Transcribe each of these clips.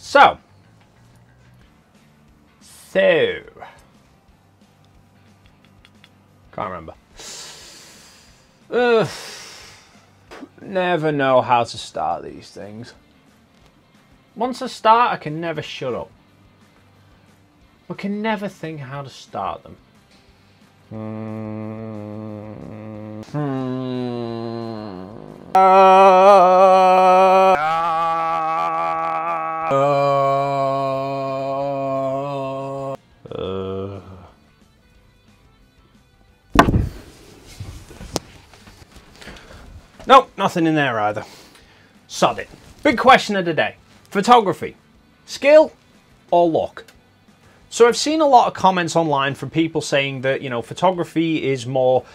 So, can't remember. Never know how to start these things. Once I start, I can never shut up. I can never think how to start them. Nope, nothing in there either. Sod it. Big question of the day. Photography. Skill or luck? So I've seen a lot of comments online from people saying that, you know, photography is more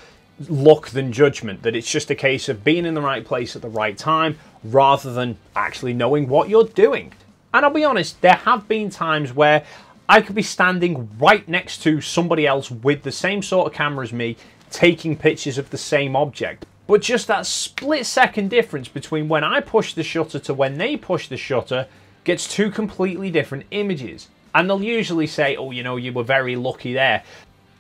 luck than judgment, that it's just a case of being in the right place at the right time rather than actually knowing what you're doing. And I'll be honest, there have been times where I could be standing right next to somebody else with the same sort of camera as me, taking pictures of the same object. But just that split second difference between when I push the shutter to when they push the shutter gets two completely different images. And they'll usually say, oh, you know, you were very lucky there.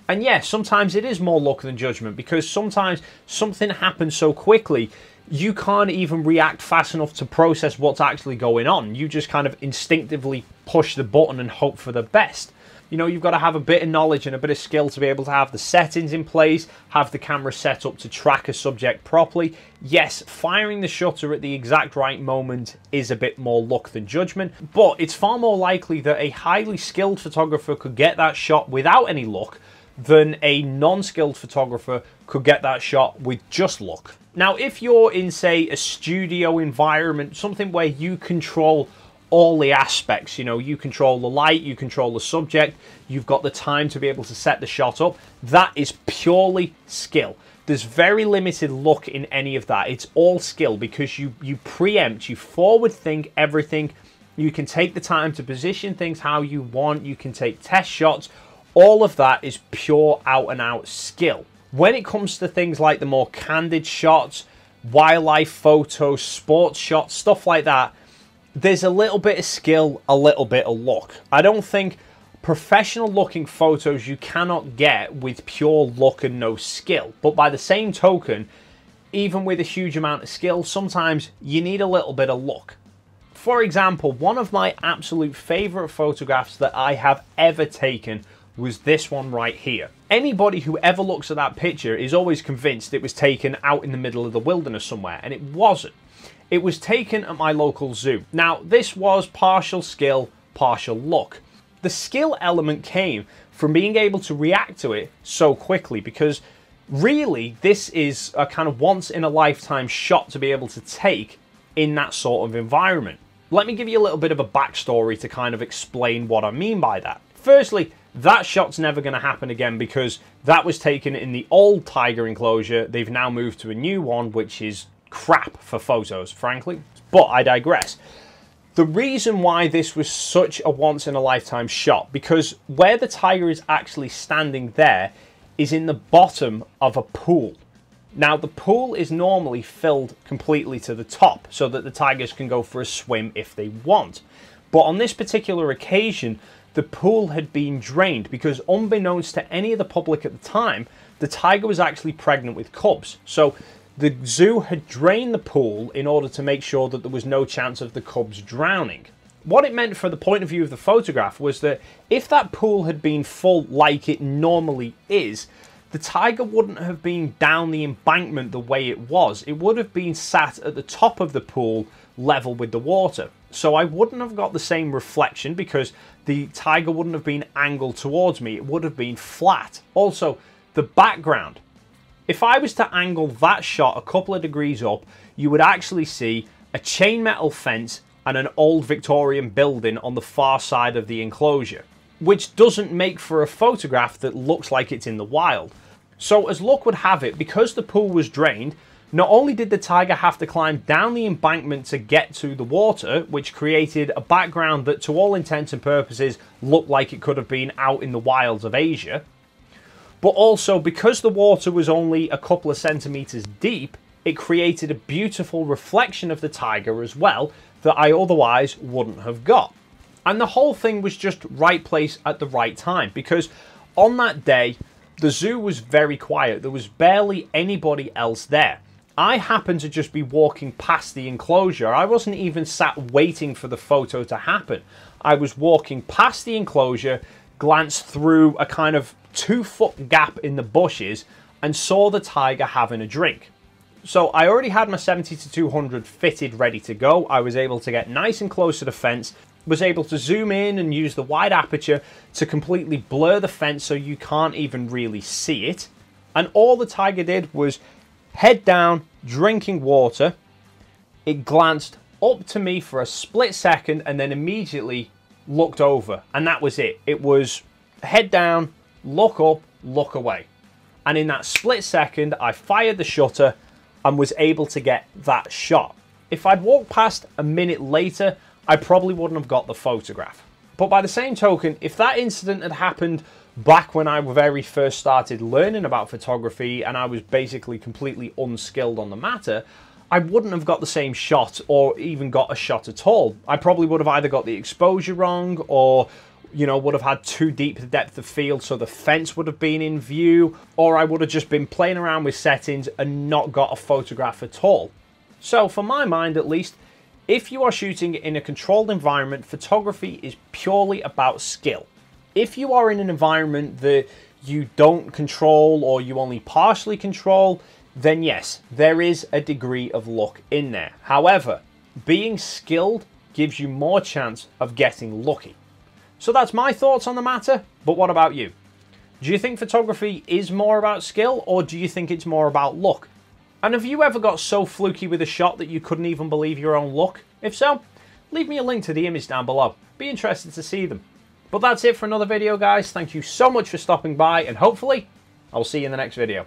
And yes, sometimes it is more luck than judgment, because sometimes something happens so quickly, you can't even react fast enough to process what's actually going on. You just kind of instinctively push the button and hope for the best. You know, you've got to have a bit of knowledge and a bit of skill to be able to have the settings in place, have the camera set up to track a subject properly. Yes, firing the shutter at the exact right moment is a bit more luck than judgment, but it's far more likely that a highly skilled photographer could get that shot without any luck than a non-skilled photographer could get that shot with just luck. Now, if you're in, say, a studio environment, something where you control all the aspects, you know, you control the light, you control the subject, you've got the time to be able to set the shot up, that is purely skill. There's very limited luck in any of that. It's all skill, because you preempt, you forward think everything. You can take the time to position things how you want, you can take test shots. All of that is pure out and out skill. When it comes to things like the more candid shots, wildlife photos, sports shots, stuff like that, there's a little bit of skill, a little bit of luck. I don't think professional looking photos you cannot get with pure luck and no skill. But by the same token, even with a huge amount of skill, sometimes you need a little bit of luck. For example, one of my absolute favorite photographs that I have ever taken was this one right here. Anybody who ever looks at that picture is always convinced it was taken out in the middle of the wilderness somewhere, and it wasn't. It was taken at my local zoo. Now, this was partial skill, partial luck. The skill element came from being able to react to it so quickly, because really this is a kind of once in a lifetime shot to be able to take in that sort of environment. Let me give you a little bit of a backstory to kind of explain what I mean by that. Firstly, that shot's never going to happen again, because that was taken in the old tiger enclosure. They've now moved to a new one, which is crap for photos, frankly. But I digress. The reason why this was such a once-in-a-lifetime shot, because where the tiger is actually standing there is in the bottom of a pool. Now, the pool is normally filled completely to the top so that the tigers can go for a swim if they want. But on this particular occasion, the pool had been drained because, unbeknownst to any of the public at the time, the tiger was actually pregnant with cubs. So the zoo had drained the pool in order to make sure that there was no chance of the cubs drowning. What it meant for the point of view of the photograph was that if that pool had been full like it normally is, the tiger wouldn't have been down the embankment the way it was. It would have been sat at the top of the pool, level with the water. So I wouldn't have got the same reflection, because the tiger wouldn't have been angled towards me. It would have been flat. Also, the background. If I was to angle that shot a couple of degrees up, you would actually see a chainmetal fence and an old Victorian building on the far side of the enclosure, which doesn't make for a photograph that looks like it's in the wild. So as luck would have it, because the pool was drained, not only did the tiger have to climb down the embankment to get to the water, which created a background that to all intents and purposes looked like it could have been out in the wilds of Asia, but also because the water was only a couple of centimeters deep, it created a beautiful reflection of the tiger as well that I otherwise wouldn't have got. And the whole thing was just right place at the right time, because on that day, the zoo was very quiet. There was barely anybody else there. I happened to just be walking past the enclosure. I wasn't even sat waiting for the photo to happen. I was walking past the enclosure, glanced through a kind of 2-foot gap in the bushes, and saw the tiger having a drink. So I already had my 70-200 fitted, ready to go. I was able to get nice and close to the fence, was able to zoom in and use the wide aperture to completely blur the fence so you can't even really see it. And all the tiger did was head down, drinking water. It glanced up to me for a split second and then immediately looked over. And that was it. It was head down, look up, look away. And in that split second, I fired the shutter and was able to get that shot. If I'd walked past a minute later, I probably wouldn't have got the photograph. But by the same token, if that incident had happened back when I very first started learning about photography and I was basically completely unskilled on the matter, I wouldn't have got the same shot or even got a shot at all. I probably would have either got the exposure wrong or, you know, would have had too deep a depth of field so the fence would have been in view, or I would have just been playing around with settings and not got a photograph at all. So for my mind at least, if you are shooting in a controlled environment, photography is purely about skill. If you are in an environment that you don't control or you only partially control, then yes, there is a degree of luck in there. However, being skilled gives you more chance of getting lucky. So that's my thoughts on the matter, but what about you? Do you think photography is more about skill, or do you think it's more about luck? And have you ever got so fluky with a shot that you couldn't even believe your own luck? If so, leave me a link to the image down below. Be interested to see them. But that's it for another video, guys. Thank you so much for stopping by, and hopefully, I'll see you in the next video.